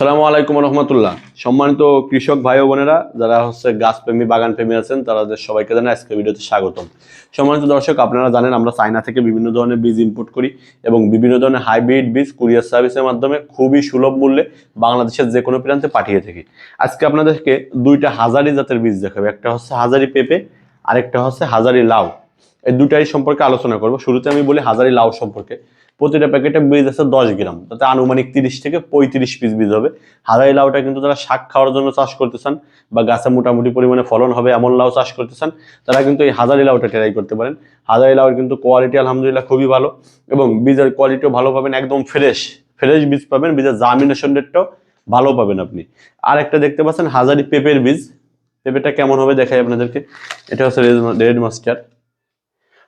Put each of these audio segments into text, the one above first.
আসসালামু আলাইকুম রহমতুল্লাহ। সম্মানিত কৃষক ভাই ও বোনেরা যারা গাছ প্রেমী বাগান প্রেমী আছেন তাদের সবাইকে জানাই আজকে ভিডিওতে স্বাগতম। সম্মানিত দর্শক, আপনারা জানেন আমরা চায়না থেকে বিভিন্ন ধরনের বীজ ইম্পোর্ট করি এবং বিভিন্ন ধরনের হাইব্রিড বীজ কুরিয়ার সার্ভিসের মাধ্যমে খুবই সুলভ মূল্যে বাংলাদেশের যে কোনো প্রান্তে পাঠিয়ে থাকি। আজকে আপনাদেরকে দুইটা হাজারি জাতের বীজ দেখাবো। একটা হচ্ছে হাজারি পেঁপে, আরেকটা হচ্ছে হাজারি লাউ। এই দুটাই সম্পর্কে আলোচনা করব। শুরুতে আমি বলি হাজারি লাউ সম্পর্কে। প্রতিটা প্যাকেটে বীজ আছে 10 গ্রাম, তাতে আনুমানিক 30 থেকে 35 পিস বীজ হবে। হাজারি লাউটা কিন্তু যারা শাক খাওয়ার জন্য চাষ করতে চান বা গাছে মোটামুটি পরিমাণে ফলন হবে এমন লাউ চাষ করতে চান, তারা কিন্তু এই হাজারি লাউটা ট্রাই করতে পারেন। হাজারি লাউর কিন্তু কোয়ালিটি আলহামদুলিল্লাহ খুবই ভালো এবং বীজের কোয়ালিটিও ভালো পাবেন, একদম ফ্রেশ ফ্রেশ বীজ পাবেন। বীজের জার্মিনেশন রেটটাও ভালো পাবেন আপনি। আর একটা দেখতে পাচ্ছেন হাজারি পেঁপের বীজ। পেঁপেটা কেমন হবে দেখাই আপনাদেরকে। এটা হচ্ছে রেড মাস্টার।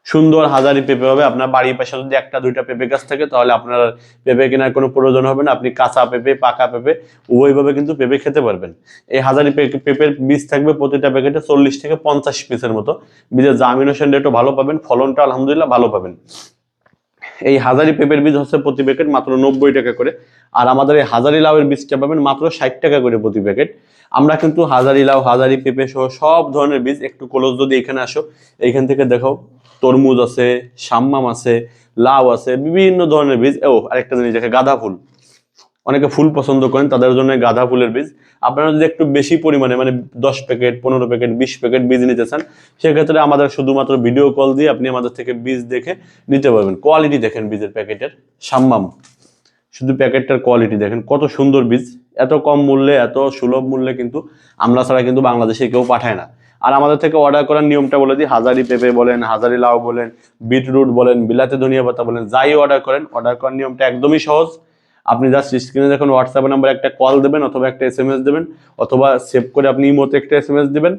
সুন্দর হাজারি পেঁপে হবে। আপনার বাড়ির পাশে যদি একটা দুইটা পেঁপে গাছ থাকে তাহলে আপনার পেঁপে কেনার কোনো প্রয়োজন হবে না। আপনি কাঁচা পেঁপে পাকা পেঁপে উভয়ভাবে কিন্তু পেঁপে খেতে পারবেন। এই হাজারি পেঁপের বীজ থাকবে প্রতিটা প্যাকেটে 40 থেকে 50 পিসের মতো। বীজের জার্মিনেশন রেটও ভালো পাবেন, ফলনটা আলহামদুলিল্লাহ ভালো পাবেন। এই হাজারি পেঁপের বীজ হচ্ছে প্রতি প্যাকেট মাত্র 90 টাকা করে। আর আমাদের এই হাজারি লাউয়ের বীজটা পাবেন মাত্র 60 টাকা করে প্রতি প্যাকেট। আমরা কিন্তু হাজারি লাউ, হাজারি পেঁপে সহ সব ধরনের বীজ, একটু ক্লোজ যদি এখানে আসো, এইখান থেকে দেখো তরমুজ আছে, সাম্মাম আছে, লাউ আছে, বিভিন্ন ধরনের বীজ। ও আরেকটা জিনিস দেখে, গাঁদা ফুল। অনেকে ফুল পছন্দ করেন, তাদের জন্য গাঁদা ফুলের বীজ। আপনারা যদি একটু বেশি পরিমাণে মানে 10 প্যাকেট, 15 প্যাকেট, 20 প্যাকেট বীজ নিতে চান, সেক্ষেত্রে আমাদের শুধুমাত্র ভিডিও কল দিয়ে আপনি আমাদের থেকে বীজ দেখে নিতে পারবেন। কোয়ালিটি দেখেন বীজের প্যাকেটের, সাম্মাম। শুধু প্যাকেটটার কোয়ালিটি দেখেন কত সুন্দর বীজ। এত কম মূল্যে, এত সুলভ মূল্যে কিন্তু আমরা ছাড়া কিন্তু বাংলাদেশে কেউ পাঠায় না। আর আমাদের থেকে অর্ডার করার নিয়মটা বলে দিই। হাজারি পেঁপে বলেন, হাজারি লাউ বলেন, বিটরুট বলেন, বিলাতি ধনিয়া পাতা বলেন, যাই অর্ডার করেন, অর্ডার করার নিয়মটা একদমই সহজ। আপনি জাস্ট স্ক্রিনে দেখুন হোয়াটসঅ্যাপ নাম্বার একটা কল দেবেন অথবা একটা SMS দেবেন, অথবা সেভ করে আপনি ইমোতে একটা SMS দেবেন।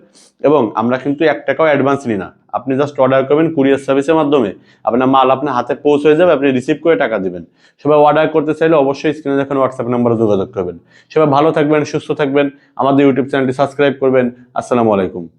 এবং আমরা কিন্তু 1 টাকাও অ্যাডভান্স নিই না। আপনি জাস্ট অর্ডার করবেন কুরিয়ার সার্ভিসের মাধ্যমে, আপনার মাল আপনার হাতে পৌঁছে যাবে, আপনি রিসিভ করে টাকা দিবেন। সবাই অর্ডার করতে চাইলে অবশ্যই স্ক্রিনে দেখুন হোয়াটসঅ্যাপ নাম্বারে যোগাযোগ করবেন। সবাই ভালো থাকবেন, সুস্থ থাকবেন, আমাদের ইউটিউব চ্যানেলটি সাবস্ক্রাইব করবেন। আসসালামু আলাইকুম।